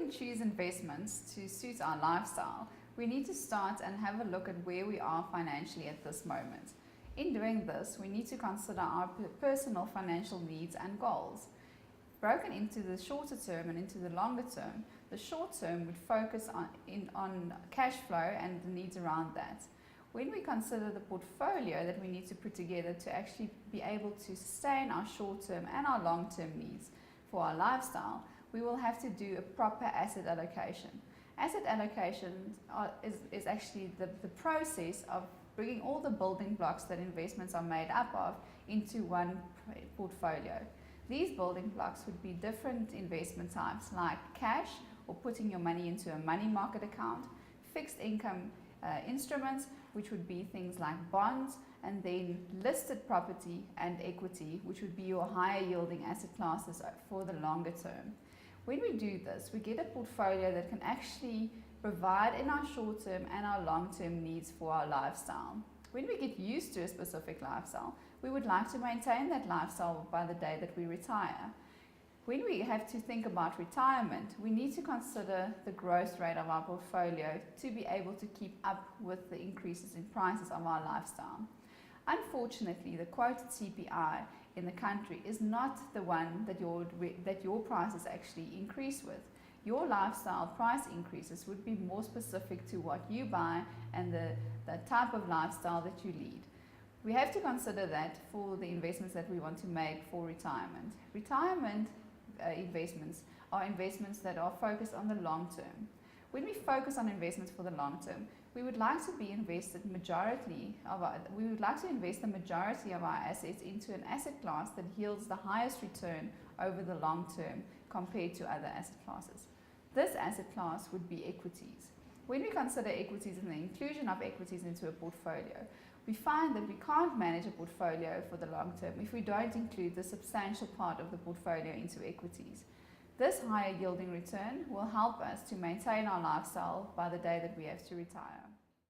we choose investments to suit our lifestyle, we need to start and have a look at where we are financially at this moment. In doing this, we need to consider our personal financial needs and goals. Broken into the shorter term and into the longer term, the short term would focus on cash flow and the needs around that. When we consider the portfolio that we need to put together to actually be able to sustain our short-term and our long-term needs for our lifestyle, we will have to do a proper asset allocation. Asset allocation is actually the process of bringing all the building blocks that investments are made up of into one portfolio. These building blocks would be different investment types like cash or putting your money into a money market account, fixed income instruments, which would be things like bonds, and then listed property and equity, which would be your higher yielding asset classes for the longer term. When we do this, we get a portfolio that can actually provide in our short term and our long term needs for our lifestyle. When we get used to a specific lifestyle, we would like to maintain that lifestyle by the day that we retire. When we have to think about retirement, we need to consider the growth rate of our portfolio to be able to keep up with the increases in prices of our lifestyle. Unfortunately, the quoted CPI in the country is not the one that your prices actually increase with. Your lifestyle price increases would be more specific to what you buy and the type of lifestyle that you lead. We have to consider that for the investments that we want to make for retirement. Retirement investments are investments that are focused on the long term. When we focus on investments for the long term, we would like to invest the majority of our assets into an asset class that yields the highest return over the long term compared to other asset classes. This asset class would be equities. When we consider equities and the inclusion of equities into a portfolio, we find that we can't manage a portfolio for the long term if we don't include the substantial part of the portfolio into equities. This higher yielding return will help us to maintain our lifestyle by the day that we have to retire.